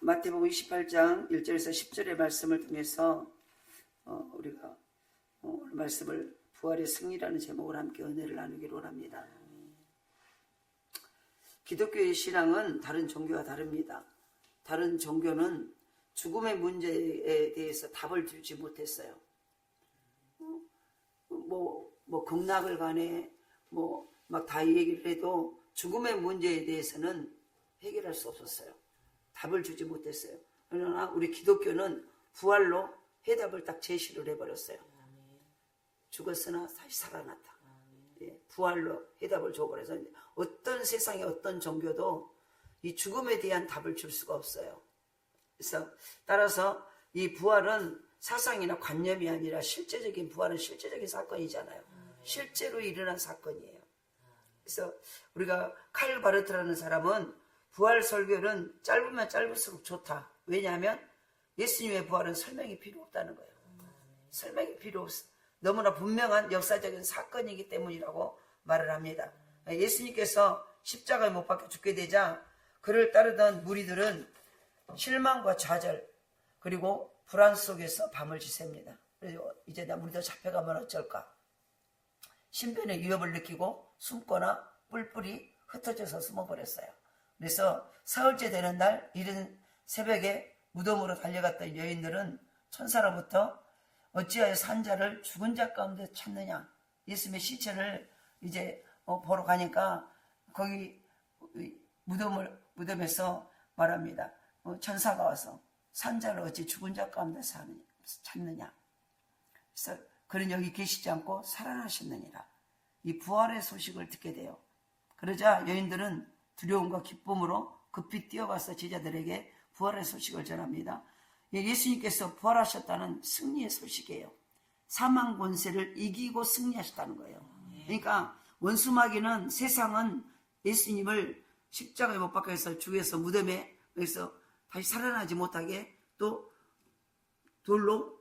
마태복음 28장 1절에서 10절의 말씀을 통해서 우리가 오늘 말씀을 부활의 승리라는 제목으로 함께 은혜를 나누기로 합니다. 기독교의 신앙은 다른 종교와 다릅니다. 다른 종교는 죽음의 문제에 대해서 답을 주지 못했어요. 극락을 가네 막 다 얘기를 해도 죽음의 문제에 대해서는 해결할 수 없었어요. 답을 주지 못했어요. 그러나 우리 기독교는 부활로 해답을 딱 제시를 해버렸어요. 죽었으나 다시 살아났다. 부활로 해답을 줘버려서 어떤 세상의 어떤 종교도 이 죽음에 대한 답을 줄 수가 없어요. 그래서 따라서 이 부활은 사상이나 관념이 아니라 실제적인 부활은 실제적인 사건이잖아요. 실제로 일어난 사건이에요. 그래서 우리가 칼 바르트라는 사람은 부활 설교는 짧으면 짧을수록 좋다. 왜냐하면 예수님의 부활은 설명이 필요 없다는 거예요. 설명이 필요 없어. 너무나 분명한 역사적인 사건이기 때문이라고 말을 합니다. 예수님께서 십자가에 못 박혀 죽게 되자 그를 따르던 무리들은 실망과 좌절 그리고 불안 속에서 밤을 지새웁니다. 그래서 이제 우리도 잡혀가면 어쩔까? 신변의 위협을 느끼고 숨거나 뿔뿔이 흩어져서 숨어버렸어요. 그래서 사흘째 되는 날 이른 새벽에 무덤으로 달려갔던 여인들은 천사로부터 어찌하여 산자를 죽은 자 가운데 찾느냐. 예수님의 시체를 이제 보러 가니까 거기 무덤에서 말합니다. 천사가 와서 산자를 어찌 죽은 자 가운데 찾느냐. 그래서 그는 여기 계시지 않고 살아나셨느니라. 이 부활의 소식을 듣게 돼요. 그러자 여인들은 두려움과 기쁨으로 급히 뛰어가서 제자들에게 부활의 소식을 전합니다. 예수님께서 부활하셨다는 승리의 소식이에요. 사망 권세를 이기고 승리하셨다는 거예요. 그러니까 원수마귀는 세상은 예수님을 십자가에 못 박혀서 죽여서 무덤에 여기서 다시 살아나지 못하게 또 돌로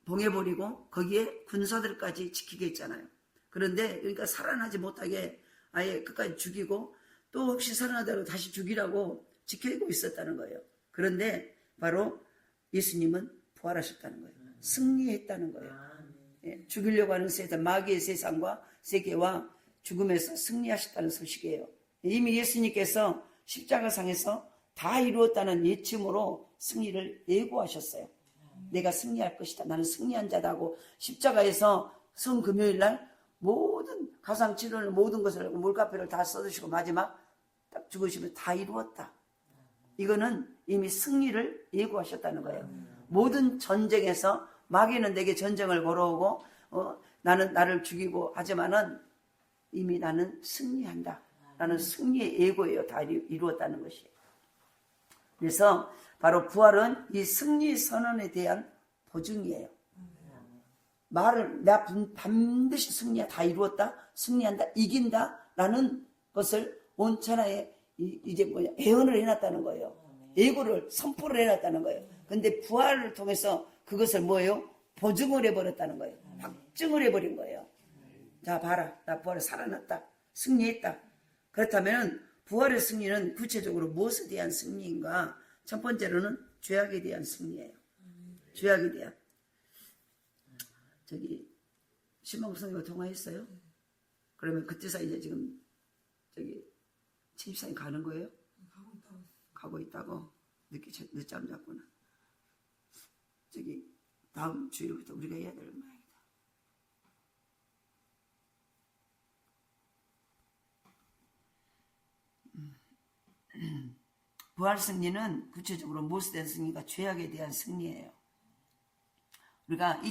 봉해버리고 거기에 군사들까지 지키게 했잖아요. 그런데 그러니까 살아나지 못하게 아예 끝까지 죽이고 또 혹시 살아나더라도 다시 죽이라고 지키고 있었다는 거예요. 그런데 바로 예수님은 부활하셨다는 거예요. 승리했다는 거예요. 죽이려고 하는 세상, 마귀의 세상과 세계와 죽음에서 승리하셨다는 소식이에요. 이미 예수님께서 십자가상에서 다 이루었다는 예침으로 승리를 예고하셨어요. 내가 승리할 것이다. 나는 승리한 자다고 십자가에서 성금요일날 모든 가상치료를 모든 것을 물가표를 다 써주시고 마지막 딱 죽으시면 다 이루었다. 이거는 이미 승리를 예고하셨다는 거예요. 모든 전쟁에서 마귀는 내게 전쟁을 걸어오고 나는 나를 죽이고 하지만은 이미 나는 승리한다. 라는 승리의 예고예요. 다 이루었다는 것이. 그래서 바로 부활은 이 승리 선언에 대한 보증이에요. 말을 내가 반드시 승리야 다 이루었다, 승리한다, 이긴다 라는 것을 온 천하에 이제 예언을 해놨다는 거예요. 예고를 선포를 해놨다는 거예요. 근데 부활을 통해서 그것을 뭐예요? 보증을 해버렸다는 거예요. 확증을 해버린 거예요. 자 봐라, 나 부활을 살아났다, 승리했다. 그렇다면 부활의 승리는 구체적으로 무엇에 대한 승리인가? 첫 번째로는 죄악에 대한 승리예요. 죄악에 대한. 저기 신방구 선생님과 통화했어요? 그러면 그때 사이 이제 지금 저기 친집사님 가는 거예요? 가고 있다고? 늦잠 잤구나. 저기 다음 주일부터 우리가 해야 될 모양이다. 부활 승리는 구체적으로 무엇에 대한 승리가 죄악에 대한 승리예요. 우리가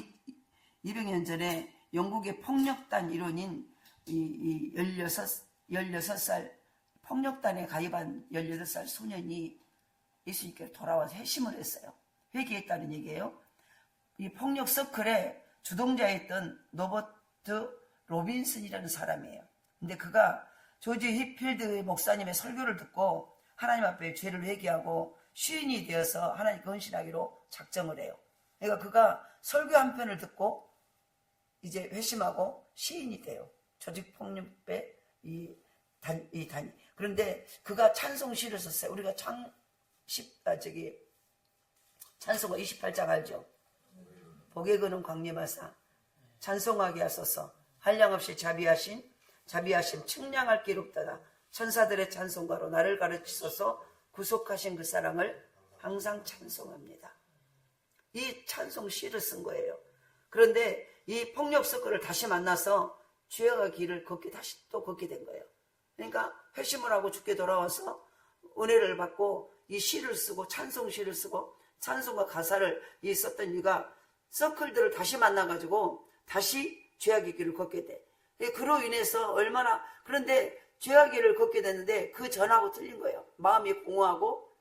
200년 전에 영국의 폭력단 일원인 이 16살 폭력단에 가입한 18살 소년이 예수님께 돌아와서 회심을 했어요. 회개했다는 얘기예요. 이 폭력 서클의 주동자였던 노버트 로빈슨이라는 사람이에요. 근데 그가 조지 휘필드 목사님의 설교를 듣고 하나님 앞에 죄를 회개하고 시인이 되어서 하나님께 헌신하기로 작정을 해요. 그러니까 그가 설교 한 편을 듣고 이제 회심하고 시인이 돼요. 조직폭력배 이 단위. 그런데 그가 찬송시를 썼어요. 우리가 찬송가 28장 알죠? 복에 거는 광림하사 찬송하게 하소서. 한량없이 자비하심 측량할 길 없다다. 천사들의 찬송가로 나를 가르치소서. 구속하신 그 사랑을 항상 찬송합니다. 이 찬송 시를 쓴 거예요. 그런데 이 폭력 서클을 다시 만나서 죄와 길을 다시 또 걷게 된 거예요. 그러니까 회심을 하고 죽게 돌아와서 은혜를 받고 이 시를 쓰고 찬송 시를 쓰고 찬송과 가사를 썼던 이가 서클들을 다시 만나가지고 다시 죄악의 길을 걷게 돼. 그로 인해서 그런데 죄악의 길을 걷게 됐는데 그 전하고 틀린 거예요. 마음이 공허하고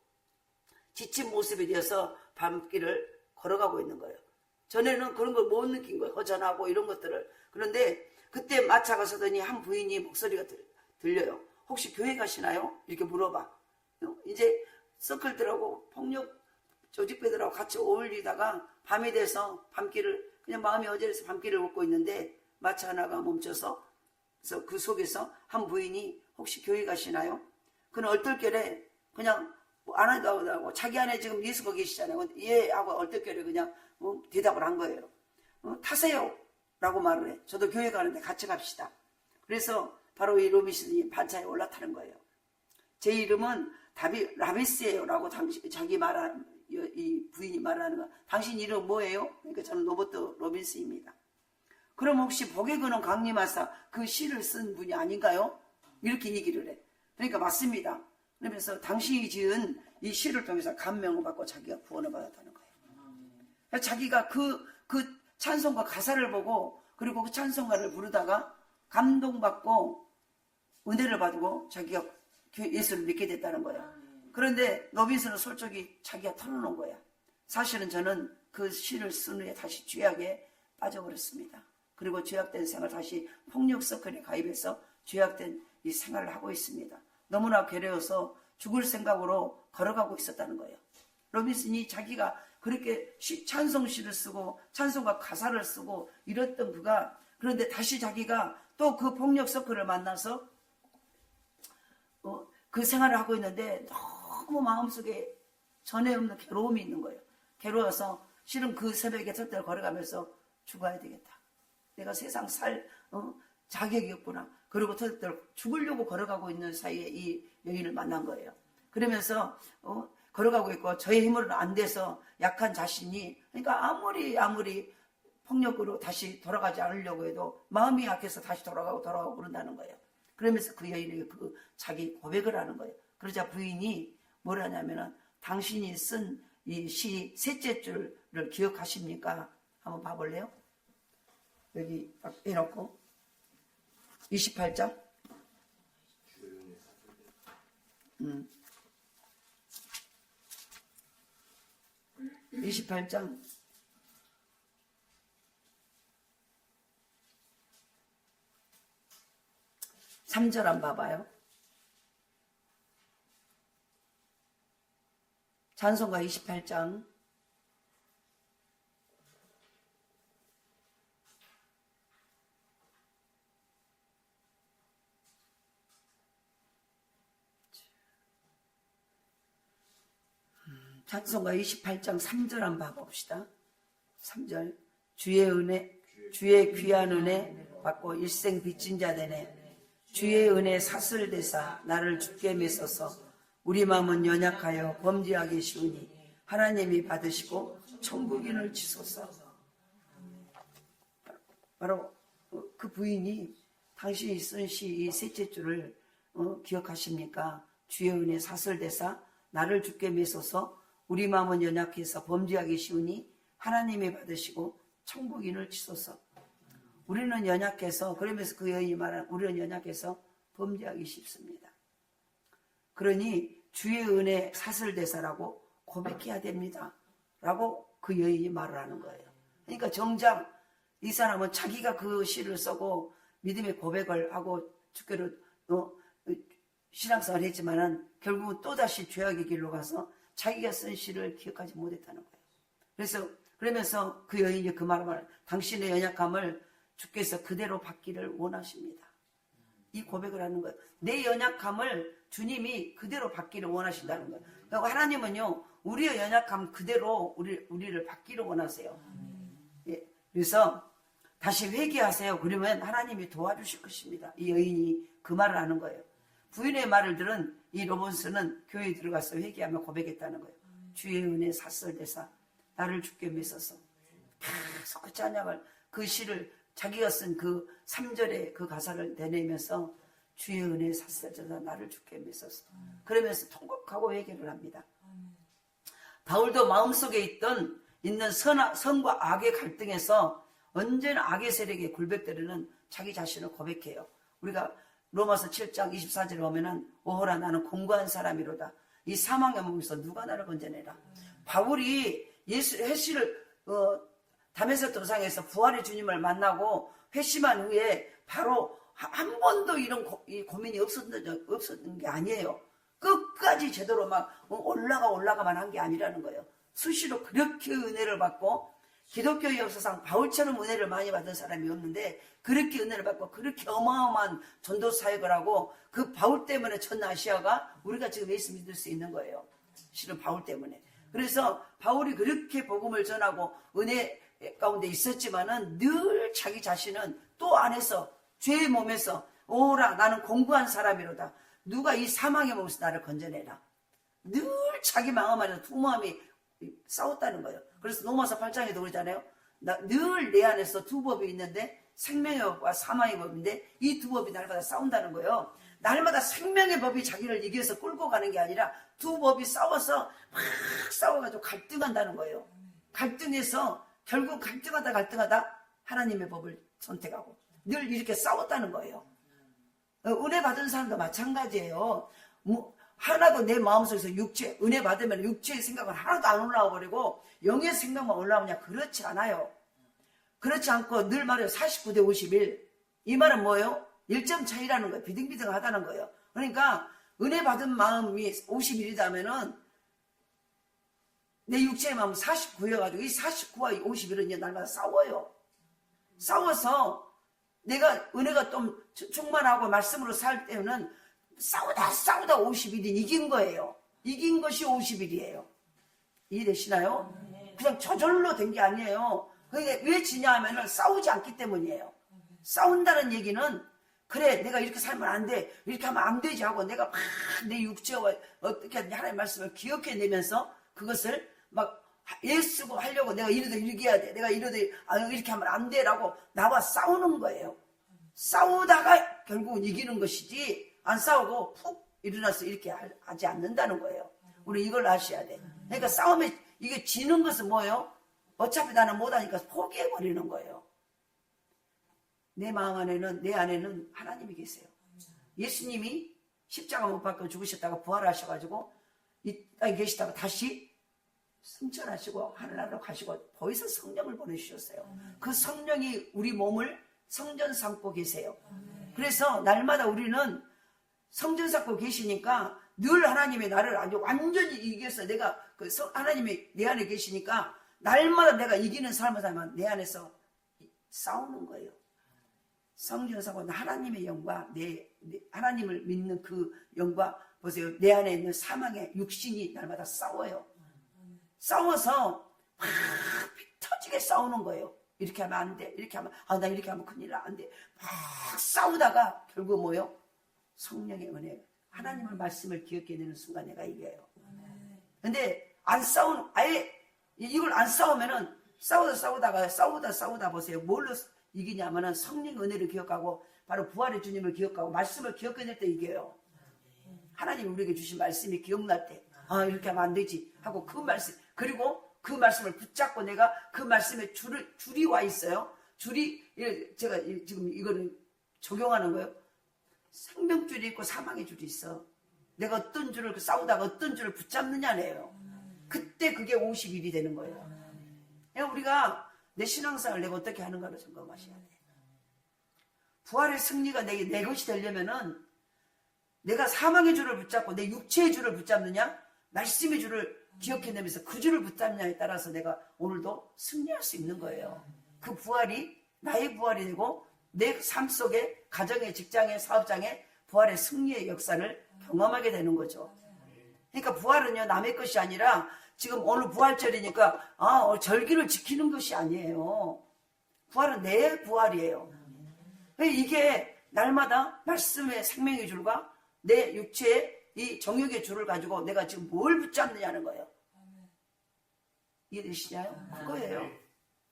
지친 모습이 되어서 밤길을 걸어가고 있는 거예요. 전에는 그런 걸 못 느낀 거예요. 허전하고 이런 것들을. 그런데 그때 마차가 서더니 한 부인이 목소리가 들려요. 혹시 교회 가시나요? 이렇게 물어봐. 이제 서클들하고 폭력 조직배들하고 같이 어울리다가 밤이 돼서 밤길을 그냥 마음이 어지러워서 밤길을 걷고 있는데 마차 하나가 멈춰서 그래서 그 속에서 한 부인이 혹시 교회 가시나요? 그는 얼떨결에 그냥 안 한다고 자기 안에 지금 예수가 계시잖아요. 예 하고 얼떨결에 그냥 대답을 한 거예요. 타세요 라고 말을 해. 저도 교회 가는데 같이 갑시다. 그래서 바로 이 로미스님 반차에 올라타는 거예요. 제 이름은 라비스예요 라고 자기 말하는 이 부인이 말하는 거. 당신 이름 뭐예요? 그러니까 저는 로버트 로빈스입니다. 그럼 혹시 복에 거는 강림하사 그 시를 쓴 분이 아닌가요? 이렇게 얘기를 해. 그러니까 맞습니다. 그러면서 당신이 지은 이 시를 통해서 감명을 받고 자기가 구원을 받았다는 거예요. 자기가 그 찬송가 가사를 보고 그리고 그 찬송가를 부르다가 감동받고 은혜를 받고 자기가 예수를 믿게 됐다는 거예요. 그런데 로빈스는 솔직히 자기가 털어놓은 거야. 사실은 저는 그 시를 쓴 후에 다시 죄악에 빠져버렸습니다. 그리고 죄악된 생활 다시 폭력 서클에 가입해서 죄악된 이 생활을 하고 있습니다. 너무나 괴로워서 죽을 생각으로 걸어가고 있었다는 거예요. 로빈슨이 자기가 그렇게 찬송시를 쓰고 찬송가 가사를 쓰고 이랬던 그가 그런데 다시 자기가 또 그 폭력 서클을 만나서 그 생활을 하고 있는데 너무 마음속에 전에 없는 괴로움이 있는 거예요. 괴로워서 실은 그 새벽에 첫 때를 걸어가면서 죽어야 되겠다. 내가 세상 살 자격이 없구나. 그리고 첫 때를 죽으려고 걸어가고 있는 사이에 이 여인을 만난 거예요. 그러면서 걸어가고 있고 저의 힘으로는 안 돼서 약한 자신이 그러니까 아무리 폭력으로 다시 돌아가지 않으려고 해도 마음이 약해서 다시 돌아가고 그런다는 거예요. 그러면서 그 여인에게 자기 고백을 하는 거예요. 그러자 부인이 뭐라냐면은 당신이 쓴 이 시 셋째 줄을 기억하십니까? 한번 봐볼래요? 여기 딱 해놓고 28장 28장 3절 한번 봐봐요. 찬송가 28장 3절 한번 봐봅시다. 3절 주의 귀한 은혜 받고 일생 빚진 자 되네. 주의 은혜 사슬대사 나를 주께 메소서. 우리 마음은 연약하여 범죄하기 쉬우니 하나님이 받으시고 천국인을 치소서. 바로 그 부인이 당신이 쓴 시 이 셋째 줄을 기억하십니까? 주의 은혜 사슬대사 나를 주께 메소서. 우리 마음은 연약해서 범죄하기 쉬우니 하나님이 받으시고 천국인을 치소서. 우리는 연약해서 그러면서 그 여인이 말하는 우리는 연약해서 범죄하기 쉽습니다. 그러니 주의 은혜 사슬대사라고 고백해야 됩니다. 라고 그 여인이 말을 하는 거예요. 그러니까 정작 이 사람은 자기가 그 시를 쓰고 믿음의 고백을 하고 주께로 신앙생활을 했지만은 결국은 또다시 죄악의 길로 가서 자기가 쓴 시를 기억하지 못했다는 거예요. 그러면서 그 여인이 그 말을 당신의 연약함을 주께서 그대로 받기를 원하십니다. 이 고백을 하는 거예요. 내 연약함을 주님이 그대로 받기를 원하신다는 거예요. 그리고 하나님은요, 우리의 연약함 그대로 우리를 받기를 원하세요. 예, 그래서 다시 회개하세요. 그러면 하나님이 도와주실 것입니다. 이 여인이 그 말을 하는 거예요. 부인의 말을 들은 이 로본스는 교회에 들어가서 회개하며 고백했다는 거예요. 주의 은혜 삿설대사 나를 주께 믿어서 계속 그 찬양을, 그 시를 자기가 쓴 그 3절의 그 가사를 내내면서 주의 은혜 삿설대사 나를 주께 믿어서 그러면서 통곡하고 회개를 합니다. 바울도 마음속에 있는 선과 악의 갈등에서 언제나 악의 세력에 굴백되려는 자기 자신을 고백해요. 우리가 로마서 7장 24절에 보면은 오호라 나는 공고한 사람이로다. 이 사망의 몸에서 누가 나를 건져내라. 바울이 예수 회심을 다메섹 도상에서 부활의 주님을 만나고 회심한 후에 바로 한 번도 이런 고민이 없었던 게 아니에요. 끝까지 제대로 막 올라가만 한 게 아니라는 거예요. 수시로 그렇게 은혜를 받고, 기독교 역사상 바울처럼 은혜를 많이 받은 사람이 없는데 그렇게 은혜를 받고 그렇게 어마어마한 전도 사역을 하고, 그 바울 때문에 전 아시아가 우리가 지금 예수 믿을 수 있는 거예요. 실은 바울 때문에. 그래서 바울이 그렇게 복음을 전하고 은혜 가운데 있었지만은 늘 자기 자신은 또 안에서 죄의 몸에서 오라 나는 공고한 사람이로다. 누가 이 사망의 몸에서 나를 건져내라. 늘 자기 마음 안에서 두 마음이 싸웠다는 거예요. 그래서 로마서 8장에도 그러잖아요. 늘 내 안에서 두 법이 있는데 생명의 법과 사망의 법인데 이 두 법이 날마다 싸운다는 거예요. 날마다 생명의 법이 자기를 이겨서 끌고 가는 게 아니라 두 법이 싸워서 막 싸워가지고 갈등한다는 거예요. 갈등해서 결국 갈등하다 하나님의 법을 선택하고 늘 이렇게 싸웠다는 거예요. 은혜 받은 사람도 마찬가지예요. 하나도 내 마음속에서 은혜 받으면 육체의 생각은 하나도 안 올라와 버리고 영의 생각만 올라오냐? 그렇지 않아요. 그렇지 않고 늘 말해요. 49대 51. 이 말은 뭐예요? 1점 차이라는 거예요. 비등비등하다는 거예요. 그러니까 은혜 받은 마음이 51이다면은 내 육체의 마음은 49여가지고 이 49와 51은 이제 날마다 싸워요. 싸워서 내가 은혜가 좀 충만하고 말씀으로 살 때는 싸우다 50일이 이긴 거예요. 이긴 것이 50일이에요. 이해되시나요? 그냥 저절로 된 게 아니에요. 그게 왜 지냐 하면은 싸우지 않기 때문이에요. 싸운다는 얘기는 그래 내가 이렇게 살면 안 돼, 이렇게 하면 안 되지 하고 내가 막 내 육체와 어떻게 하나님의 말씀을 기억해내면서 그것을 막 애쓰고 하려고 내가 이러다 이렇게 해야 돼, 내가 이러다 이렇게 하면 안 돼라고 나와 싸우는 거예요. 싸우다가 결국은 이기는 것이지 안 싸우고 푹 일어나서 이렇게 하지 않는다는 거예요. 우리 이걸 아셔야 돼. 그러니까 싸움에 이게 지는 것은 뭐예요? 어차피 나는 못하니까 포기해버리는 거예요. 내 마음 안에는, 내 안에는 하나님이 계세요. 예수님이 십자가 못 박혀 죽으셨다가 부활하셔가지고 이 땅에 계시다가 다시 승천하시고 하늘나라로 가시고 거기서 성령을 보내주셨어요. 그 성령이 우리 몸을 성전 삼고 계세요. 그래서 날마다 우리는 성전 삼고 계시니까 늘 하나님이 나를 아주 완전히 이겨서 내가 하나님이 내 안에 계시니까 날마다 내가 이기는 삶을 살면 내 안에서 싸우는 거예요. 성전 삼고 하나님의 영과 하나님을 믿는 그 영과 보세요. 내 안에 있는 사망의 육신이 날마다 싸워요. 싸워서 막 터지게 싸우는 거예요. 이렇게 하면 안 돼. 이렇게 하면 나 이렇게 하면 큰일 나. 안 돼. 막 싸우다가 결국 뭐예요? 성령의 은혜, 하나님의 말씀을 기억해내는 순간 내가 이겨요. 근데 아예 이걸 안 싸우면은 싸우다 보세요. 뭘로 이기냐면은 성령 은혜를 기억하고 바로 부활의 주님을 기억하고 말씀을 기억해낼 때 이겨요. 하나님이 우리에게 주신 말씀이 기억날 때 이렇게 하면 안 되지 하고 그 말씀, 그리고 그 말씀을 붙잡고 내가 그 말씀에 줄이 와 있어요. 줄이 제가 지금 이거는 적용하는 거예요. 생명줄이 있고 사망의 줄이 있어. 내가 어떤 줄을 싸우다가 어떤 줄을 붙잡느냐네요. 그때 그게 50일이 되는 거예요. 그러니까 우리가 내 신앙생활을 내가 어떻게 하는가를 점검하셔야 돼. 부활의 승리가 내 것이 되려면은 내가 사망의 줄을 붙잡고 내 육체의 줄을 붙잡느냐, 말씀의 줄을 기억해내면서 그 줄을 붙잡느냐에 따라서 내가 오늘도 승리할 수 있는 거예요. 그 부활이 나의 부활이 되고 내 삶 속에 가정에, 직장에, 사업장에 부활의 승리의 역사를 경험하게 되는 거죠. 그러니까 부활은요, 남의 것이 아니라 지금 오늘 부활절이니까 절기를 지키는 것이 아니에요. 부활은 내 부활이에요. 이게 날마다 말씀의 생명의 줄과 내 육체의 이 정욕의 줄을 가지고 내가 지금 뭘 붙잡느냐는 거예요. 이해되시나요? 그거예요.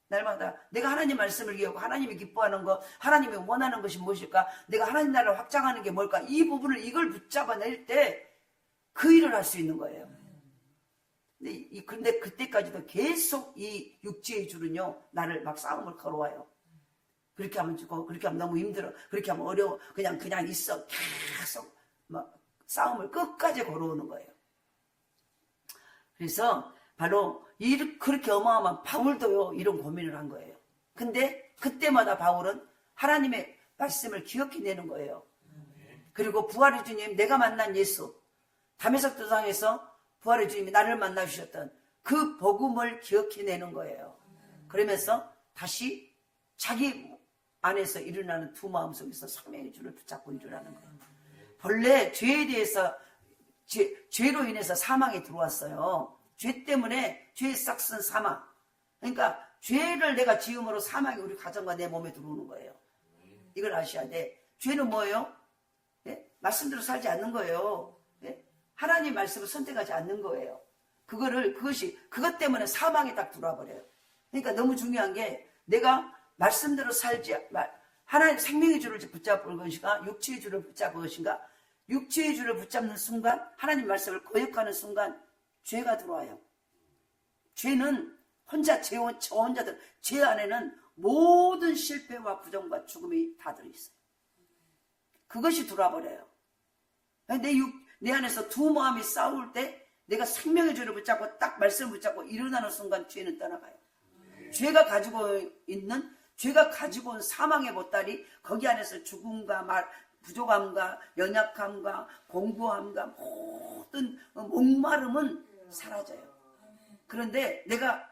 날마다 내가 하나님 말씀을 기억하고 하나님이 기뻐하는 것, 하나님이 원하는 것이 무엇일까? 내가 하나님 나라를 확장하는 게 뭘까? 이 부분을 이걸 붙잡아낼 때 그 일을 할 수 있는 거예요. 근데 그때까지도 계속 이 육체의 줄은요, 나를 막 싸움을 걸어와요. 그렇게 하면 죽어, 그렇게 하면 너무 힘들어, 그렇게 하면 어려워, 그냥 있어. 계속 막 싸움을 끝까지 걸어오는 거예요. 그래서 바로 그렇게 어마어마한 바울도요, 이런 고민을 한 거예요. 근데 그때마다 바울은 하나님의 말씀을 기억해내는 거예요. 그리고 부활의 주님, 내가 만난 예수, 다메섹 도상에서 부활의 주님이 나를 만나 주셨던 그 복음을 기억해내는 거예요. 그러면서 다시 자기 안에서 일어나는 두 마음 속에서 생명의 줄을 붙잡고 일어나는 거예요. 본래 죄에 대해서 죄로 인해서 사망이 들어왔어요. 죄 때문에 죄의 싹슨 사망. 그러니까 죄를 내가 지음으로 사망이 우리 가정과 내 몸에 들어오는 거예요. 이걸 아셔야 돼. 죄는 뭐예요? 예? 말씀대로 살지 않는 거예요. 예? 하나님 말씀을 선택하지 않는 거예요. 그것 때문에 사망이 딱 들어와 버려요. 그러니까 너무 중요한 게 내가 말씀대로 살지, 하나님 생명의 줄을 붙잡을 것인가, 육체의 줄을 붙잡을 것인가, 육체의 줄을 붙잡는 순간, 하나님 말씀을 거역하는 순간, 죄가 들어와요. 죄는 저 혼자들, 죄 안에는 모든 실패와 부정과 죽음이 다 들어있어요. 그것이 들어와 버려요. 내 안에서 두 마음이 싸울 때 내가 생명의 줄을 붙잡고 딱 말씀을 붙잡고 일어나는 순간 죄는 떠나가요. 죄가 가지고 온 사망의 보따리, 거기 안에서 죽음과 부족함과 연약함과 공부함과 모든 목마름은 사라져요. 그런데 내가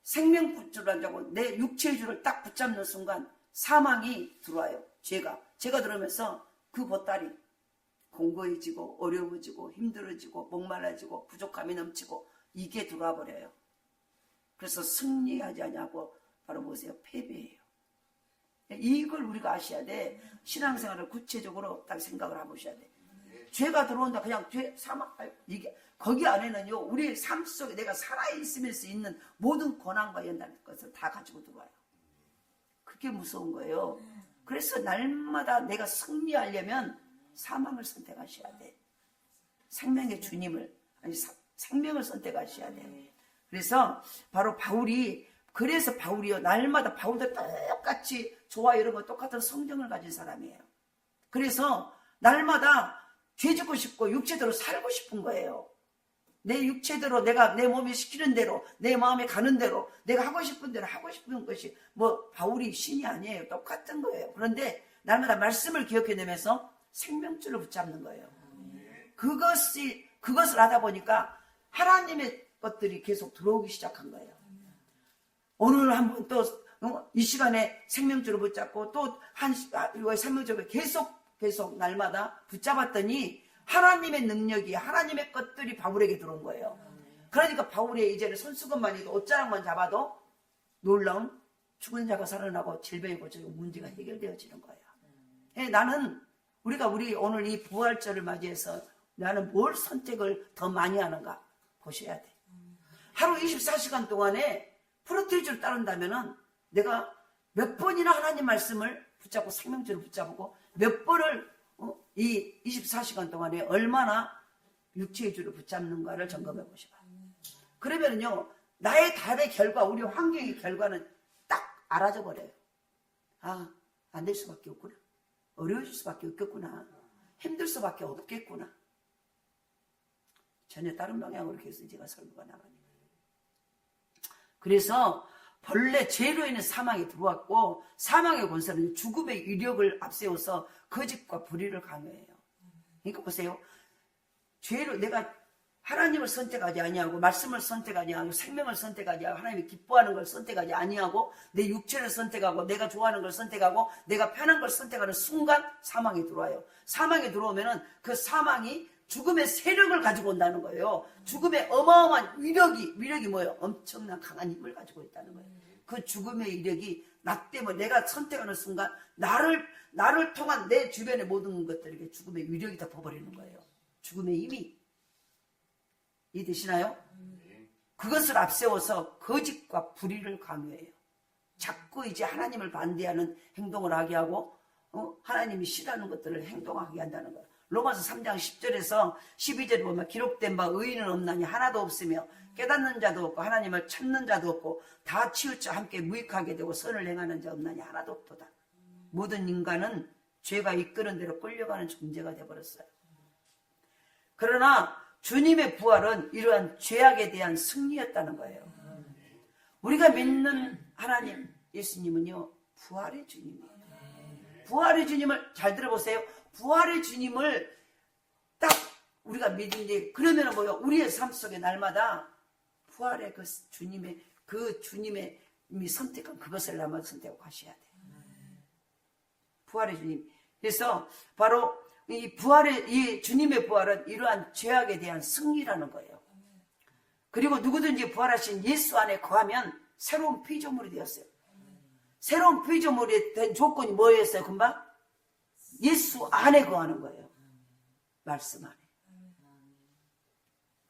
생명줄을 잡고 내 육체의 줄을 딱 붙잡는 순간 사망이 들어와요. 죄가 들어오면서 그 보따리 공고해지고 어려워지고 힘들어지고 목말라지고 부족함이 넘치고 이게 들어와 버려요. 그래서 승리하지 않냐고 바로 보세요. 패배예요. 이걸 우리가 아셔야 돼. 신앙생활을 구체적으로 딱 생각을 해보셔야 돼. 죄가 들어온다. 그냥 사망, 이게 거기 안에는요, 우리의 삶 속에 내가 살아있으면서 있는 모든 권한과 연단의 것을 다 가지고 들어와요. 그게 무서운 거예요. 그래서 날마다 내가 승리하려면 사망을 선택하셔야 돼. 생명의 주님을, 생명을 선택하셔야 돼. 그래서 바로 바울이요, 날마다 바울도 똑같이 저와 이런 거 똑같은 성정을 가진 사람이에요. 그래서 날마다 죄 짓고 싶고 육체대로 살고 싶은 거예요. 내 육체대로 내가 내 몸이 시키는 대로 내 마음에 가는 대로 내가 하고 싶은 대로 하고 싶은 것이 바울이 신이 아니에요. 똑같은 거예요. 그런데 날마다 말씀을 기억해내면서 생명줄을 붙잡는 거예요. 그것을 하다 보니까 하나님의 것들이 계속 들어오기 시작한 거예요. 오늘 한번 또 이 시간에 생명줄을 붙잡고 또 생명줄을 계속 날마다 붙잡았더니 하나님의 능력이, 하나님의 것들이 바울에게 들어온 거예요. 그러니까 바울의 이제는 손수건만 해도 옷자락만 잡아도 놀라운 죽은 자가 살아나고 질병이 고쳐지고 문제가 해결되어지는 거예요. 우리 오늘 이 부활절을 맞이해서 나는 뭘 선택을 더 많이 하는가 보셔야 돼. 하루 24시간 동안에 프로테이즈를 따른다면은 내가 몇 번이나 하나님 말씀을 붙잡고 생명줄을 붙잡고 몇 번을 이 24시간 동안에 얼마나 육체의 줄을 붙잡는가를 점검해 보시라. 그러면요, 나의 답의 결과, 우리 환경의 결과는 딱 알아져 버려요. 안 될 수밖에 없구나. 어려워질 수밖에 없겠구나. 힘들 수밖에 없겠구나. 전혀 다른 방향으로 계속 제가 설교가 나가네요. 그래서 본래 죄로 인해 사망이 들어왔고 사망의 권세는 죽음의 위력을 앞세워서 거짓과 불의를 강요해요. 그러니까 보세요. 죄로 내가 하나님을 선택하지 아니하고 말씀을 선택하지 아니하고 생명을 선택하지 않고 하나님이 기뻐하는 걸 선택하지 아니하고 내 육체를 선택하고 내가 좋아하는 걸 선택하고 내가 편한 걸 선택하는 순간 사망이 들어와요. 사망이 들어오면은 그 사망이 죽음의 세력을 가지고 온다는 거예요. 죽음의 어마어마한 위력이 뭐예요? 엄청난 강한 힘을 가지고 있다는 거예요. 그 죽음의 위력이 나 때문에 내가 선택하는 순간 나를 통한 내 주변의 모든 것들에게 죽음의 위력이 덮어버리는 거예요. 죽음의 힘이. 이해되시나요? 그것을 앞세워서 거짓과 불의를 강요해요. 자꾸 이제 하나님을 반대하는 행동을 하게 하고 하나님이 싫어하는 것들을 행동하게 한다는 거예요. 로마서 3장 10절에서 12절에 보면 기록된 바 의인은 없나니 하나도 없으며 깨닫는 자도 없고 하나님을 찾는 자도 없고 다 치우쳐 함께 무익하게 되고 선을 행하는 자 없나니 하나도 없도다. 모든 인간은 죄가 이끄는 대로 끌려가는 존재가 되어버렸어요. 그러나 주님의 부활은 이러한 죄악에 대한 승리였다는 거예요. 우리가 믿는 하나님 예수님은요 부활의 주님이에요. 부활의 주님을 잘 들어보세요. 부활의 주님을 딱 우리가 믿는데 그러면 뭐요? 우리의 삶 속에 날마다 부활의 그 주님의 이미 선택한 그것을 날마다 선택하고 가셔야 돼요. 부활의 주님. 그래서 바로 이 주님의 부활은 이러한 죄악에 대한 승리라는 거예요. 그리고 누구든지 부활하신 예수 안에 거하면 새로운 피조물이 되었어요. 새로운 피조물이 된 조건이 뭐였어요? 금방? 예수 안에 거하는 거예요. 말씀 안에.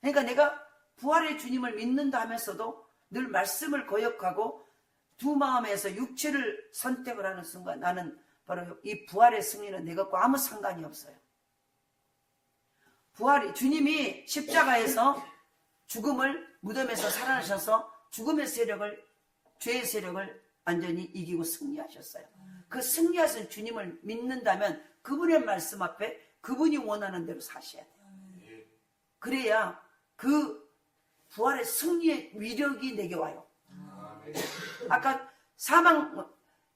그러니까 내가 부활의 주님을 믿는다 하면서도 늘 말씀을 거역하고 두 마음에서 육체를 선택을 하는 순간 나는 바로 이 부활의 승리는 내 것과 아무 상관이 없어요. 주님이 십자가에서 죽음을 무덤에서 살아나셔서 죽음의 세력을, 죄의 세력을 완전히 이기고 승리하셨어요. 그 승리하신 주님을 믿는다면 그분의 말씀 앞에 그분이 원하는 대로 사셔야 돼요. 그래야 그 부활의 승리의 위력이 내게 와요. 아까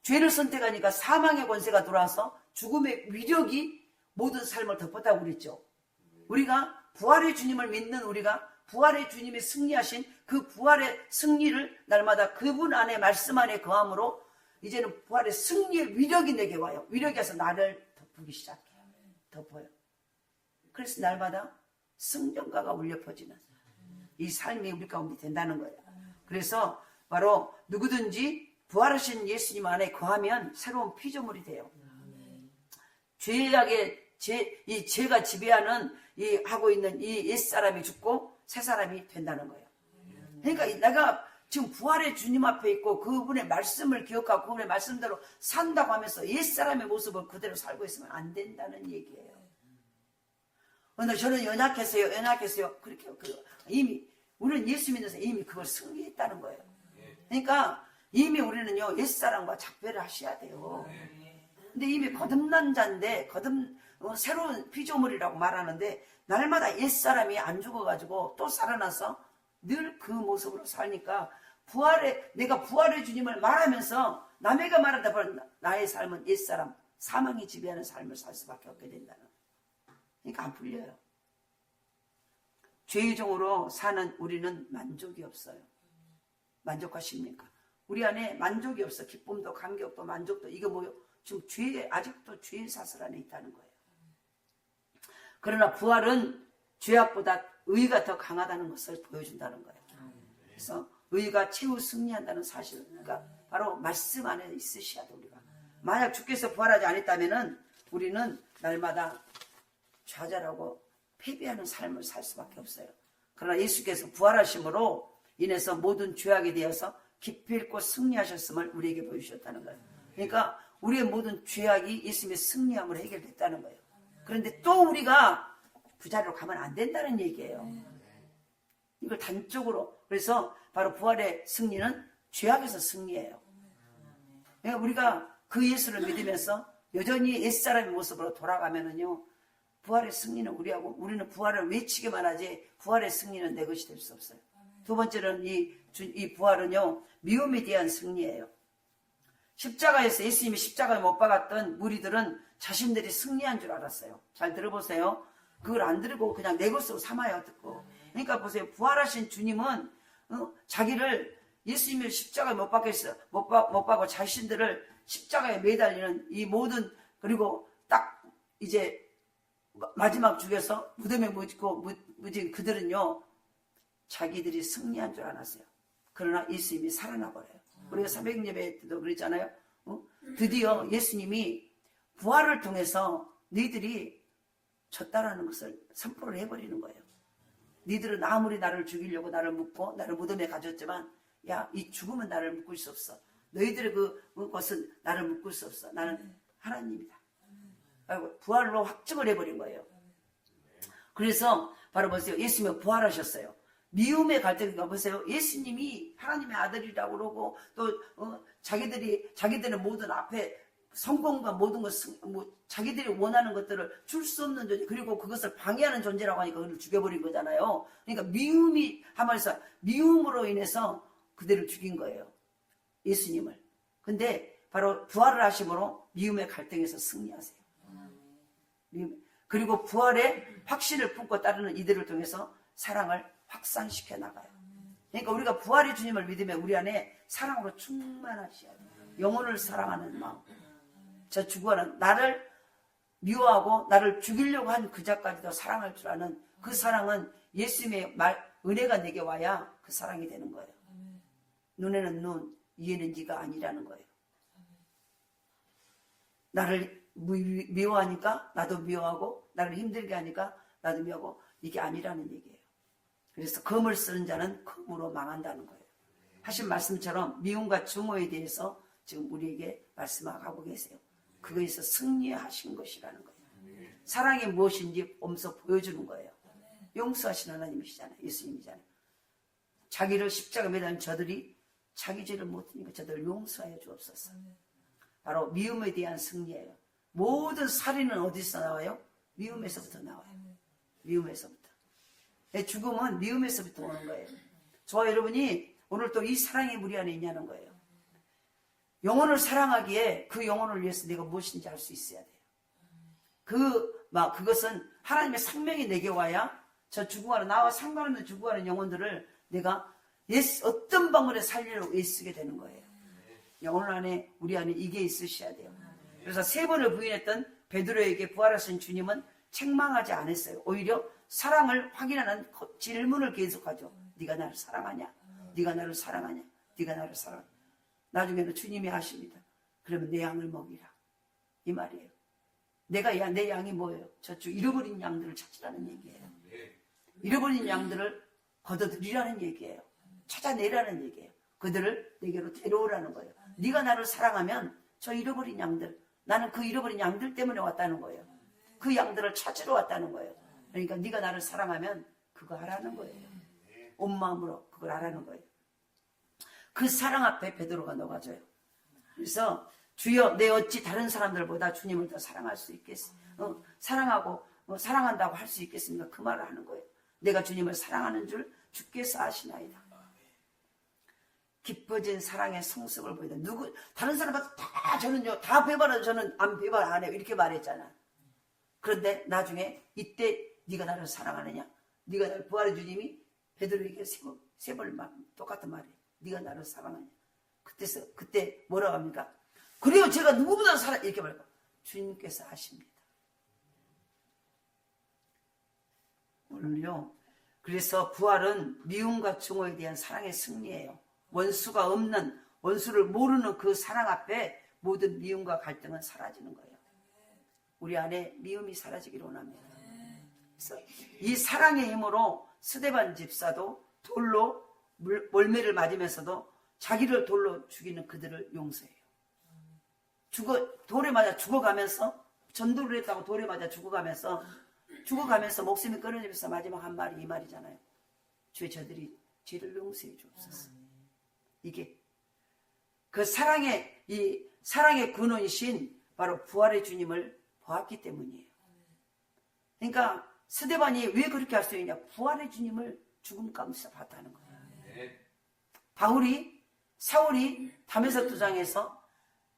죄를 선택하니까 사망의 권세가 들어와서 죽음의 위력이 모든 삶을 덮었다고 그랬죠. 우리가 부활의 주님을 믿는 우리가 부활의 주님이 승리하신 그 부활의 승리를 날마다 그분 안에 말씀 안에 거함으로 이제는 부활의 승리의 위력이 내게 와요. 위력이 와서 나를 덮기 시작해요. 덮어요. 그래서 날마다 승전가가 울려 퍼지는 이 삶이 우리 가운데 된다는 거예요. 그래서 바로 누구든지 부활하신 예수님 안에 거하면 새로운 피조물이 돼요. 이 죄가 지배하는 하고 있는 이 옛사람이 죽고 새 사람이 된다는 거예요. 그러니까 내가 지금 부활의 주님 앞에 있고 그분의 말씀을 기억하고 그분의 말씀대로 산다고 하면서 옛사람의 모습을 그대로 살고 있으면 안 된다는 얘기예요. 근데 저는 연약했어요. 그렇게 이미 우리는 예수 믿어서 이미 그걸 승리했다는 거예요. 그러니까 이미 우리는요 옛사람과 작별을 하셔야 돼요. 근데 이미 거듭난 자인데 새로운 피조물이라고 말하는데 날마다 옛사람이 안 죽어가지고 또 살아나서 늘 그 모습으로 사니까 내가 부활의 주님을 말하면서 남에게 말하다 보면 나의 삶은 옛사람 사망이 지배하는 삶을 살 수밖에 없게 된다는. 그러니까 안 풀려요. 죄의 종으로 사는 우리는 만족이 없어요. 만족하십니까? 우리 안에 만족이 없어. 기쁨도 감격도 만족도 이게 뭐요? 지금 아직도 죄의 사슬 안에 있다는 거예요. 그러나 부활은 죄악보다 의가 더 강하다는 것을 보여준다는 거예요. 그래서 의가 최후 승리한다는 사실, 그러니까 바로 말씀 안에 있으셔야 돼 우리가. 만약 주께서 부활하지 않았다면은 우리는 날마다 좌절하고 패배하는 삶을 살 수밖에 없어요. 그러나 예수께서 부활하심으로 인해서 모든 죄악에 대해서 기필코 승리하셨음을 우리에게 보여주셨다는 거예요. 그러니까 우리의 모든 죄악이 예수님의 승리함으로 해결됐다는 거예요. 그런데 또 우리가 그 자리로 가면 안 된다는 얘기예요. 이걸 단적으로. 그래서 바로 부활의 승리는 죄악에서 승리예요. 그러니까 우리가 그 예수를 믿으면서 여전히 옛사람의 모습으로 돌아가면은요, 부활의 승리는 우리는 부활을 외치기만 하지 부활의 승리는 내 것이 될 수 없어요. 두 번째는 이 부활은요, 미움에 대한 승리예요. 십자가에서 예수님이 십자가에 못 박았던 무리들은 자신들이 승리한 줄 알았어요. 잘 들어보세요. 그걸 안 들고 그냥 내 것으로 삼아요. 듣고. 그러니까 보세요. 부활하신 주님은 자기를 예수님이 십자가에 못 박고 자신들을 십자가에 매달리는 이 모든, 그리고 딱 이제 마지막 죽여서 무덤에 묻힌 그들은요, 자기들이 승리한 줄 알았어요. 그러나 예수님이 살아나버려요. 우리가 300예배 때도 그랬잖아요. 드디어 예수님이 부활을 통해서 너희들이 졌다라는 것을 선포를 해버리는 거예요. 너희들은 아무리 나를 죽이려고 나를 묶고 나를 무덤에 가졌지만, 야, 이 죽음은 나를 묶을 수 없어. 너희들의 그것은 나를 묶을 수 없어. 나는 하나님이다. 부활로 확증을 해버린 거예요. 그래서 바로 보세요. 예수님은 부활하셨어요. 미움의 갈등이가 보세요. 예수님이 하나님의 아들이라고 그러고 또 자기들은 모든 앞에 성공과 모든 것, 자기들이 원하는 것들을 줄 수 없는 존재, 그리고 그것을 방해하는 존재라고 하니까 그를 죽여버린 거잖아요. 그러니까 미움이 하면서 미움으로 인해서 그들을 죽인 거예요. 예수님을. 근데 바로 부활을 하심으로 미움의 갈등에서 승리하세요. 그리고 부활의 확신을 품고 따르는 이들을 통해서 사랑을 확산시켜 나가요. 그러니까 우리가 부활의 주님을 믿으면 우리 안에 사랑으로 충만하셔야 돼요. 영혼을 사랑하는 마음. 저 죽어가는 나를 미워하고 나를 죽이려고 한 그자까지도 사랑할 줄 아는 그 사랑은 예수님의 은혜가 내게 와야 그 사랑이 되는 거예요. 눈에는 눈, 이에는 네가 아니라는 거예요. 나를 미워하니까 나도 미워하고, 나를 힘들게 하니까 나도 미워하고, 이게 아니라는 얘기예요. 그래서 검을 쓰는 자는 검으로 망한다는 거예요. 하신 말씀처럼 미움과 증오에 대해서 지금 우리에게 말씀하고 계세요. 그거에서 승리하신 것이라는 거예요. 사랑이 무엇인지 엄서 보여주는 거예요. 용서하신 하나님이시잖아요. 예수님이잖아요. 자기를 십자가 매달린 저들이 자기 죄를 못하니까 저들을 용서하여 주옵소서. 바로 미움에 대한 승리예요. 모든 살인은 어디서 나와요? 미움에서부터 나와요. 미움에서부터. 죽음은 미움에서부터 오는 거예요. 저와 여러분이 오늘 또 이 사랑의 무리 안에 있냐는 거예요. 영혼을 사랑하기에 그 영혼을 위해서 내가 무엇인지 알 수 있어야 돼요. 그것은 하나님의 생명이 내게 와야 저 죽어가는, 나와 상관없는 죽어가는 영혼들을 내가 어떤 방법에 살리려고 애쓰게 되는 거예요. 영혼 안에, 우리 안에 이게 있으셔야 돼요. 그래서 3번을 부인했던 베드로에게 부활하신 주님은 책망하지 않았어요. 오히려 사랑을 확인하는 질문을 계속하죠. 네가 나를 사랑하냐? 네가 나를 사랑하냐? 네가 나를 사랑하냐? 나중에는 주님이 하십니다. 그러면 내 양을 먹이라. 이 말이에요. 내 양이 뭐예요? 저쪽 잃어버린 양들을 찾으라는 얘기예요. 잃어버린 양들을 걷어들이라는 얘기예요. 찾아내라는 얘기예요. 그들을 내게로 데려오라는 거예요. 네가 나를 사랑하면 저 잃어버린 양들, 나는 그 잃어버린 양들 때문에 왔다는 거예요. 그 양들을 찾으러 왔다는 거예요. 그러니까 네가 나를 사랑하면 그거 하라는 거예요. 온 마음으로 그걸 하라는 거예요. 그 사랑 앞에 베드로가 녹아져요. 그래서 주여, 내 어찌 다른 사람들보다 주님을 더 사랑할 수 있겠습니까? 사랑한다고 할 수 있겠습니까? 그 말을 하는 거예요. 내가 주님을 사랑하는 줄 주께서 아시나이다. 깊어진 사랑의 성숙을 보이다. 다른 사람한테 다 배반해도 저는 배반 안 해요. 이렇게 말했잖아. 그런데 나중에 이때 네가 나를 사랑하느냐? 네가 나를 부활의 주님이 베드로에게 세 번 똑같은 말이에요. 네가 나를 사랑하냐? 그때 뭐라고 합니까? 그래요, 제가 누구보다 이렇게 말해요. 주님께서 아십니다. 오늘요. 그래서 부활은 미움과 증오에 대한 사랑의 승리예요. 원수가 없는, 원수를 모르는 그 사랑 앞에 모든 미움과 갈등은 사라지는 거예요. 우리 안에 미움이 사라지기를 원합니다. 그래서 이 사랑의 힘으로 스데반 집사도 돌로 몰매를 맞으면서도 자기를 돌로 죽이는 그들을 용서해요. 돌에 맞아 죽어가면서, 전도를 했다고 돌에 맞아 죽어가면서 목숨이 끊어지면서 마지막 한 말이 이 말이잖아요. 주의 저들이 죄를 용서해 주옵소서. 이게 그 사랑의 근원이신 바로 부활의 주님을 보았기 때문이에요. 그러니까 스데반이 왜 그렇게 할 수 있냐? 부활의 주님을 죽음 가운데서 봤다는 거예요. 사울이 다메섹 도장에서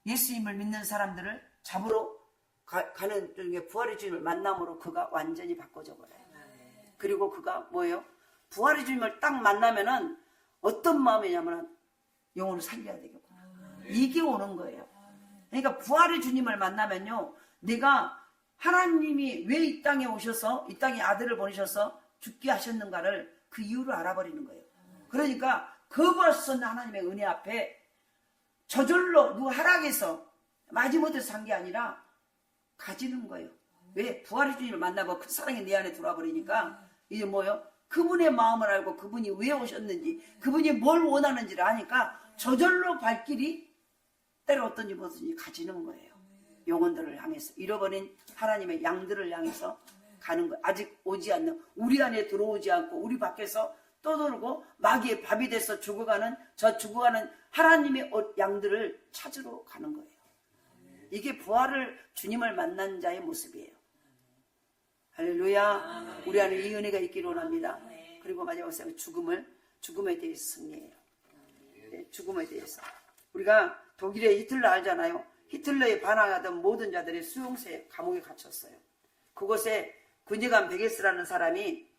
예수님을 믿는 사람들을 잡으러 가는 중에 부활의 주님을 만남으로 그가 완전히 바꿔져 버려요. 그리고 그가 뭐예요? 부활의 주님을 딱 만나면은 어떤 마음이냐면 영혼을 살려야 되겠구나. 이게 오는 거예요. 그러니까 부활의 주님을 만나면요, 내가 하나님이 왜 이 땅에 오셔서 이 땅에 아들을 보내셔서 죽게 하셨는가를 그 이유를 알아버리는 거예요. 그러니까 거부할 수 없는 하나님의 은혜 앞에 저절로 누가 하락해서 마지못해서 산 게 아니라 가지는 거예요. 왜? 부활의 주님을 만나고 그 사랑이 내 안에 들어와 버리니까 이제 뭐요? 그분의 마음을 알고 그분이 왜 오셨는지 그분이 뭘 원하는지를 아니까 저절로 발길이 때로 어떤지 무엇인지 가지는 거예요. 영혼들을 향해서 잃어버린 하나님의 양들을 향해서 가는 거예요. 아직 오지 않는 우리 안에 들어오지 않고 우리 밖에서 떠돌고 마귀의 밥이 돼서 죽어가는 저 죽어가는 하나님의 양들을 찾으러 가는 거예요. 이게 부활을 주님을 만난 자의 모습이에요. 할렐루야. 우리 안에 이 은혜가 있기를 원합니다. 그리고 마지막으로 죽음에 대해서 승리해요. 네, 죽음에 대해서 우리가 독일의 히틀러 알잖아요. 히틀러에 반항하던 모든 자들이 수용소에 감옥에 갇혔어요. 그곳에 군의관 베게스라는 사람이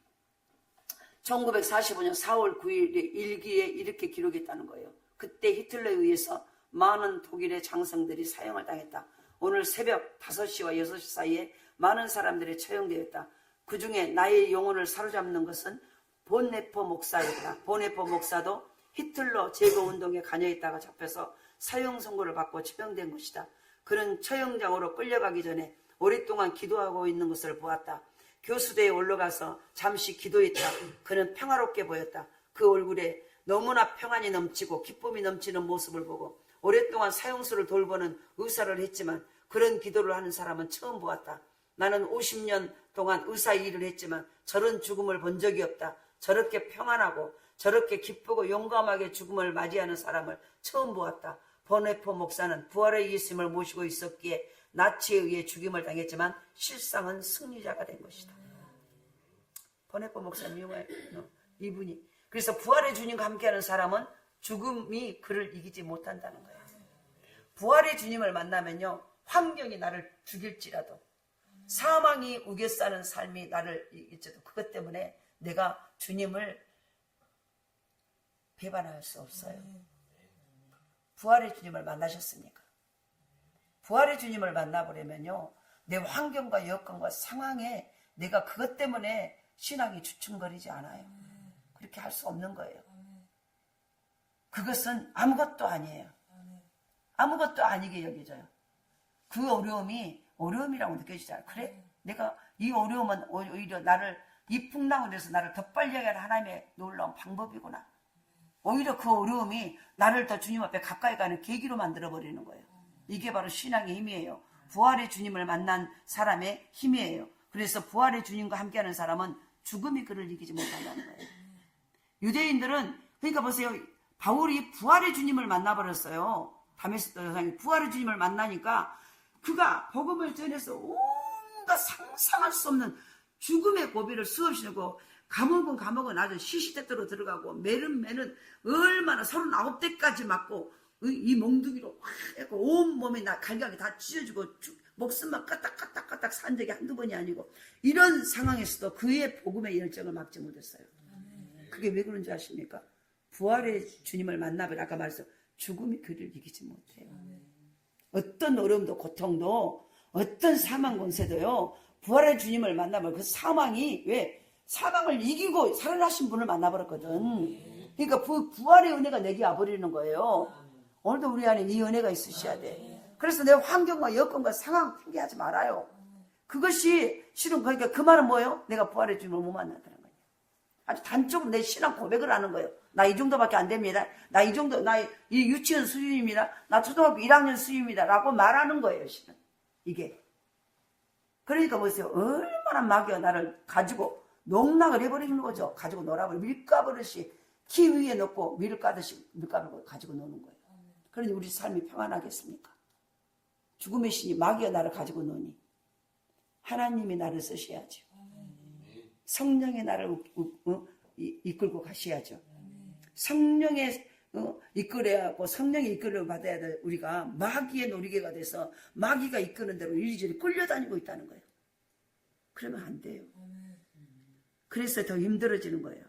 1945년 4월 9일에 일기에 이렇게 기록했다는 거예요. 그때 히틀러에 의해서 많은 독일의 장성들이 사형을 당했다. 오늘 새벽 5시와 6시 사이에 많은 사람들이 처형되었다. 그 중에 나의 영혼을 사로잡는 것은 본네퍼 목사였다. 본네퍼 목사도 히틀러 제거운동에 관여했다가 잡혀서 사형 선고를 받고 처형된 것이다. 그는 처형장으로 끌려가기 전에 오랫동안 기도하고 있는 것을 보았다. 교수대에 올라가서 잠시 기도했다. 그는 평화롭게 보였다. 그 얼굴에 너무나 평안이 넘치고 기쁨이 넘치는 모습을 보고 오랫동안 사형수를 돌보는 의사를 했지만 그런 기도를 하는 사람은 처음 보았다. 나는 50년 동안 의사 일을 했지만 저런 죽음을 본 적이 없다. 저렇게 평안하고 저렇게 기쁘고 용감하게 죽음을 맞이하는 사람을 처음 보았다. 보네포 목사는 부활의 예수님을 모시고 있었기에 나치에 의해 죽임을 당했지만 실상은 승리자가 된 것이다. 보네포 목사님 이분이 그래서 부활의 주님과 함께하는 사람은 죽음이 그를 이기지 못한다는 거예요. 부활의 주님을 만나면요, 환경이 나를 죽일지라도 사망이 우겨싸는 삶이 나를 이길지라도 그것 때문에 내가 주님을 배반할 수 없어요. 부활의 주님을 만나셨습니까? 부활의 주님을 만나보려면요, 내 환경과 여건과 상황에 내가 그것 때문에 신앙이 주춤거리지 않아요. 그렇게 할 수 없는 거예요. 그것은 아무것도 아니에요. 아무것도 아니게 여겨져요. 그 어려움이 어려움이라고 느껴지잖아요. 그래? 내가 이 어려움은 오히려 나를 이 풍랑으로 나를 더 빨리 하게 하는 하나님의 놀라운 방법이구나. 오히려 그 어려움이 나를 더 주님 앞에 가까이 가는 계기로 만들어버리는 거예요. 이게 바로 신앙의 힘이에요. 부활의 주님을 만난 사람의 힘이에요. 그래서 부활의 주님과 함께하는 사람은 죽음이 그를 이기지 못한다는 거예요. 유대인들은 그러니까 보세요. 바울이 부활의 주님을 만나버렸어요. 다메섹도 여상이 부활의 주님을 만나니까 그가 복음을 전해서 온갖 상상할 수 없는 죽음의 고비를 수없이 내고 감옥은 아주 시시때때로 들어가고 매는 얼마나 39대까지 맞고 이 몽둥이로 확 해고 온 몸에 갈각이 다 찢어지고 목숨만 까딱까딱 산 적이 한두 번이 아니고 이런 상황에서도 그의 복음의 열정을 막지 못했어요. 그게 왜 그런지 아십니까? 부활의 주님을 만나면 아까 말했어 죽음이 그를 이기지 못해요. 어떤 어려움도 고통도 어떤 사망 권세도요 부활의 주님을 만나면 그 사망이 왜 사망을 이기고 살아나신 분을 만나버렸거든. 그러니까 부활의 은혜가 내게 와버리는 거예요. 오늘도 우리 안에 이 은혜가 있으셔야 돼. 그래서 내 환경과 여건과 상황 핑계하지 말아요. 그것이 실은 그러니까 그 말은 뭐예요? 내가 부활의 주님을 못 만났다는 거예요. 아주 단적으로 내 신앙 고백을 하는 거예요. 나 이 정도밖에 안 됩니다. 나 이 정도, 나 이 유치원 수준입니다. 나 초등학교 1학년 수준입니다. 라고 말하는 거예요, 실은. 이게. 그러니까 보세요. 얼마나 마귀가 나를 가지고 농락을 해버리는 거죠. 가지고 놀아버리고 밀가버릇이 키 위에 놓고 밀을 까듯이 밀가버릇을 가지고 노는 거예요. 그러니 우리 삶이 평안하겠습니까? 죽음의 신이 마귀가 나를 가지고 노니 하나님이 나를 쓰셔야죠. 성령의 나를 이끌고 가셔야죠. 성령의 이끌어야 하고 성령의 이끌을 받아야 될 우리가 마귀의 놀이개가 돼서 마귀가 이끄는 대로 이리저리 끌려다니고 있다는 거예요. 그러면 안 돼요. 그래서 더 힘들어지는 거예요.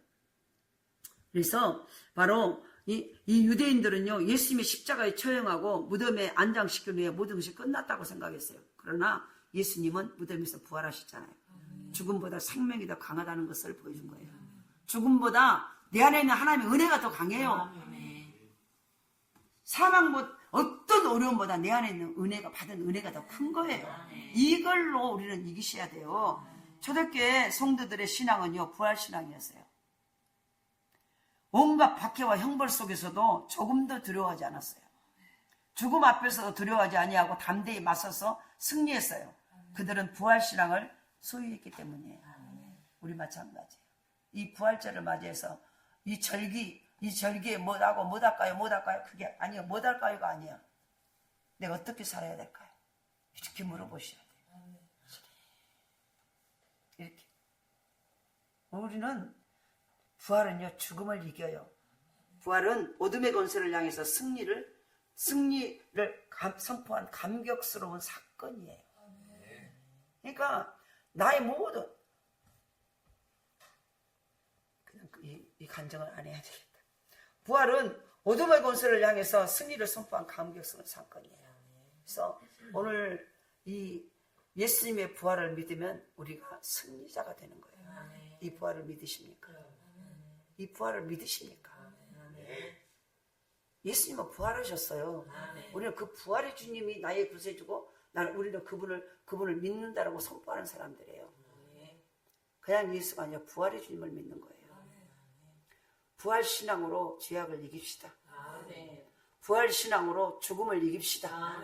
그래서 바로 이 유대인들은요 예수님의 십자가에 처형하고 무덤에 안장시킨 후에 모든 것이 끝났다고 생각했어요. 그러나 예수님은 무덤에서 부활하셨잖아요. 죽음보다 생명이 더 강하다는 것을 보여준 거예요. 죽음보다 내 안에 있는 하나님의 은혜가 더 강해요. 사망보다 어떤 어려움보다 내 안에 있는 은혜가 받은 은혜가 더 큰 거예요. 이걸로 우리는 이기셔야 돼요. 초대교회 성도들의 신앙은요, 부활신앙이었어요. 온갖 박해와 형벌 속에서도 조금도 두려워하지 않았어요. 죽음 앞에서도 두려워하지 아니하고 담대히 맞서서 승리했어요. 그들은 부활신앙을 소유했기 때문이에요. 우리 마찬가지예요. 이 부활절을 맞이해서 이 절기에 못할까요? 그게 아니에요. 못할까요가 아니야. 내가 어떻게 살아야 될까요? 이렇게 물어보셔야 돼요. 이렇게. 우리는 부활은요, 죽음을 이겨요. 부활은 어둠의 권세를 향해서 승리를 선포한 감격스러운 사건이에요. 그러니까 나의 모든 그냥 이 간증을 안 해야 되겠다. 부활은 어둠의 권세를 향해서 승리를 선포한 감격스러운 사건이에요. 그래서 오늘 이 예수님의 부활을 믿으면 우리가 승리자가 되는 거예요. 이 부활을 믿으십니까? 이 부활을 믿으십니까? 예수님은 부활하셨어요. 우리는 그 부활의 주님이 나의 구세주고 우리는 그분을 믿는다라고 선포하는 사람들이에요. 그냥 예수가 아니라 부활의 주님을 믿는 거예요. 부활신앙으로 죄악을 이깁시다. 부활신앙으로 죽음을 이깁시다.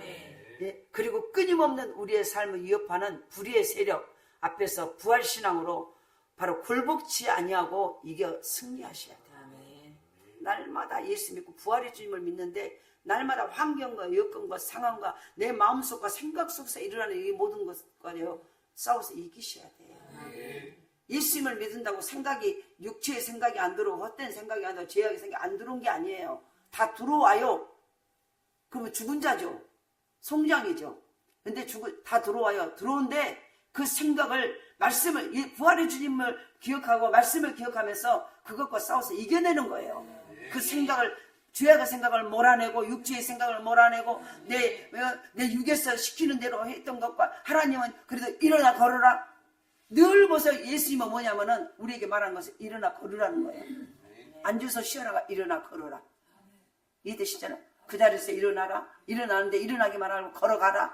예, 그리고 끊임없는 우리의 삶을 위협하는 불의의 세력 앞에서 부활신앙으로 바로 굴복치 아니하고 이겨 승리하셔야 돼요. 날마다 예수 믿고 부활의 주님을 믿는데 날마다 환경과 여건과 상황과 내 마음속과 생각 속에서 일어나는 이 모든 것과요 싸워서 이기셔야 돼요. 예수님을 믿는다고 육체의 생각이 안 들어오고 헛된 생각이 안 들어오고 죄악의 생각이 안 들어온 게 아니에요. 다 들어와요. 그러면 죽은 자죠. 송장이죠. 근데 다 들어와요. 들어오는데 그 생각을 부활의 주님을 기억하고 말씀을 기억하면서 그것과 싸워서 이겨내는 거예요. 그 생각을 죄악의 생각을 몰아내고 육체의 생각을 몰아내고 내 육에서 시키는 대로 했던 것과 하나님은 그래도 일어나 걸어라. 늘 보세요. 예수님은 뭐냐면은 우리에게 말하는 것은 일어나 걸으라는 거예요. 앉아서 쉬어라가 일어나 걸어라. 이해되시잖아요? 그 자리에서 일어나라. 일어나는데 일어나기만 하고 걸어가라.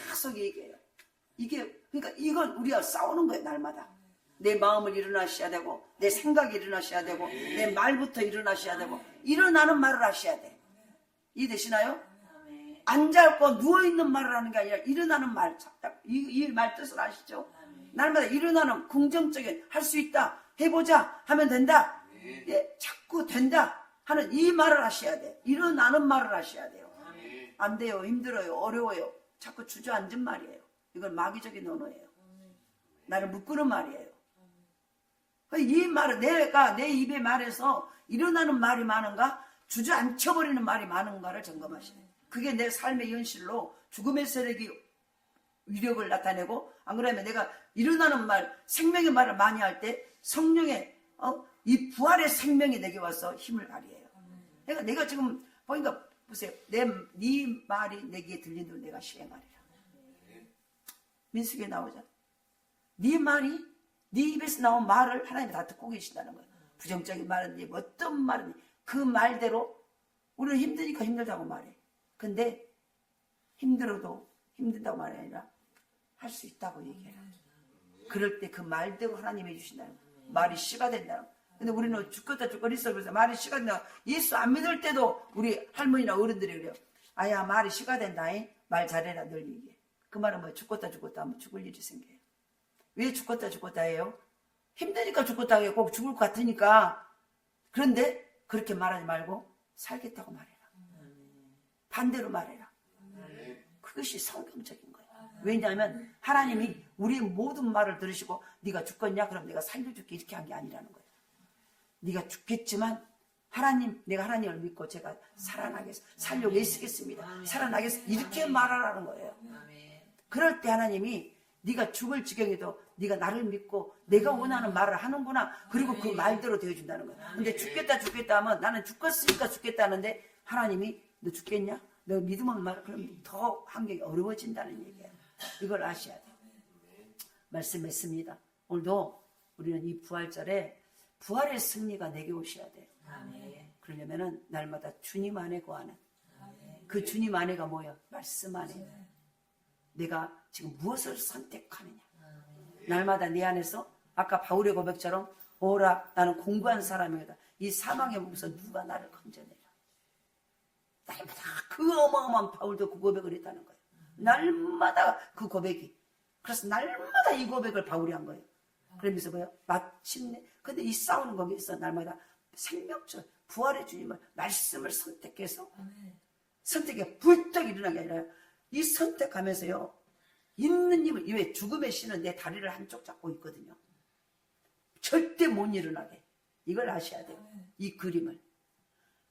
계속 얘기해요. 그러니까 이건 우리가 싸우는 거예요. 날마다. 내 마음을 일어나셔야 되고 내 생각이 일어나셔야 되고 내 말부터 일어나셔야 되고 일어나는 말을 하셔야 돼. 이해되시나요? 앉아있고 누워있는 말을 하는 게 아니라 일어나는 말. 이 말 뜻을 아시죠? 날마다 일어나는 긍정적인 할 수 있다. 해보자. 하면 된다. 예, 자꾸 된다. 하는 이 말을 하셔야 돼. 일어나는 말을 하셔야 돼요. 안 돼요. 힘들어요. 어려워요. 자꾸 주저앉은 말이에요. 이건 마귀적인 언어예요. 나를 묶는 말이에요. 이 말은 내가 내 입에 말해서 일어나는 말이 많은가 주저앉혀버리는 말이 많은가를 점검하시네. 그게 내 삶의 현실로 죽음의 세력이 위력을 나타내고 안 그러면 내가 일어나는 말 생명의 말을 많이 할 때 성령의 이 부활의 생명이 내게 와서 힘을 발휘해요. 그러니까 내가 지금 보니까 보세요. 네 말이 내게 들린 대로 내가 시행하리라. 민수기에 나오잖아. 네 말이 네 입에서 나온 말을 하나님이 다 듣고 계신다는 거예요. 부정적인 말은지 어떤 말은지 그 말대로 우리는 힘드니까 힘들다고 말해. 근데 힘들어도 힘든다고 말이 아니라 할 수 있다고 얘기해라. 그럴 때 그 말대로 하나님이 해주신다는 거예요. 말이 씨가 된다는 거예요. 근데 우리는 죽겠다 있어 그래서 말이 씨가 된다. 예수 안 믿을 때도 우리 할머니나 어른들이 그래요. 아야 말이 씨가 된다잉. 말 잘해라 늘 얘기해. 그 말은 뭐 죽겠다 하면 죽을 일이 생겨요. 왜 죽겠다 해요? 힘드니까 죽겠다 해요. 꼭 죽을 것 같으니까. 그런데 그렇게 말하지 말고 살겠다고 말해라. 반대로 말해라. 그것이 성경적인 거예요. 왜냐하면 하나님이 우리의 모든 말을 들으시고 네가 죽겠냐? 그럼 내가 살려줄게 이렇게 한 게 아니라는 거예요. 네가 죽겠지만 내가 하나님을 믿고 제가 살려고 애쓰겠습니다. 살아나겠습니다. 이렇게 말하라는 거예요. 그럴 때 하나님이 네가 죽을 지경에도 네가 나를 믿고 내가 원하는 말을 하는구나. 그리고 그 말대로 되어준다는 거예요. 근데 죽겠다 하면 나는 죽겠으니까 죽겠다 하는데 하나님이 너 죽겠냐? 너 믿음은 말 그럼 더 환경이 어려워진다는 얘기예요. 이걸 아셔야 돼요. 말씀했습니다. 오늘도 우리는 이 부활절에 부활의 승리가 내게 오셔야 돼요. 그러려면은 날마다 주님 안에 거하는 그 주님 안에가 뭐야? 말씀 안에 내가 지금 무엇을 선택하느냐. 날마다 내 안에서 아까 바울의 고백처럼 오라 나는 공부한 사람이다. 이 사망의 몸에서 누가 나를 건져내라. 날마다 그 어마어마한 바울도 그 고백을 했다는 거예요. 날마다 그 고백이. 그래서 날마다 이 고백을 바울이 한 거예요. 그러면서 뭐예요? 마침내 근데 이 싸우는 거기서 날마다 생명적 부활의 주님을 말씀을 선택해서 선택에 불떡 일어난 게 아니라 이 선택하면서요 있는 힘을 왜 죽음의 신은 내 다리를 한쪽 잡고 있거든요. 절대 못 일어나게 이걸 아셔야 돼요. 이 그림을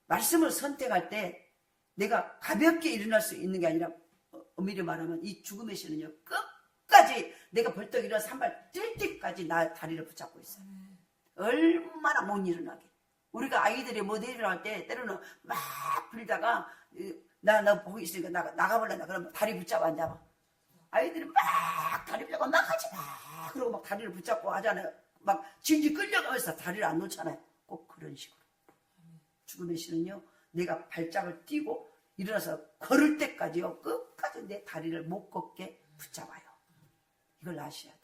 말씀을 선택할 때 내가 가볍게 일어날 수 있는 게 아니라 엄밀히 말하면 이 죽음의 신은요 끝까지 내가 벌떡 일어나서 한 발 뛸 때까지 나 다리를 붙잡고 있어요. 얼마나 못 일어나게. 우리가 아이들이 뭐 일어날 때 때로는 막 불다가 나 보고 있으니까 나가볼란다 그러면 다리 붙잡아 앉아봐. 아이들이 막 다리 붙잡고 나가지 마 그러고 막 다리를 붙잡고 하잖아요. 막 질질 끌려가면서 다리를 안 놓잖아요. 꼭 그런 식으로 죽음의 신은요 내가 발작을 띄고 일어나서 걸을 때까지요 끝까지 내 다리를 못 걷게 붙잡아요. 이걸 아셔야 돼요.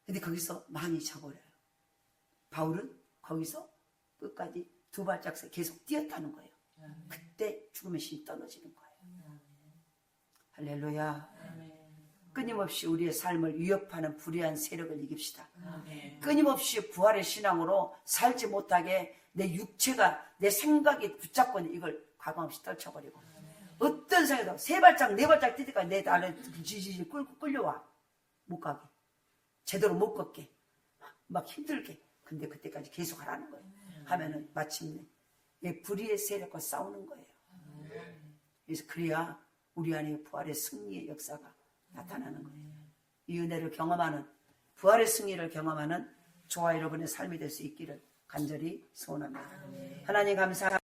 근데 거기서 많이 져버려요. 바울은 거기서 끝까지 두 발짝씩 계속 뛰었다는 거예요. 그때 죽음의 신이 떨어지는 거예요. 할렐루야. 끊임없이 우리의 삶을 위협하는 불의한 세력을 이깁시다. 끊임없이 부활의 신앙으로 살지 못하게 내 육체가 내 생각이 붙잡고 있는 이걸 과감없이 떨쳐버리고 어떤 생각도 세 발짝 네 발짝 뛰니까 내 나를 지지지 끌려와 못 가게 제대로 못 걷게 막 힘들게 근데 그때까지 계속 하라는 거예요. 하면은 마침내 불의의 세력과 싸우는 거예요. 그래서 그래야 우리 안에 부활의 승리의 역사가 나타나는 거예요. 이 은혜를 경험하는 부활의 승리를 경험하는 저와 여러분의 삶이 될 수 있기를 간절히 소원합니다. 하나님 감사합니다.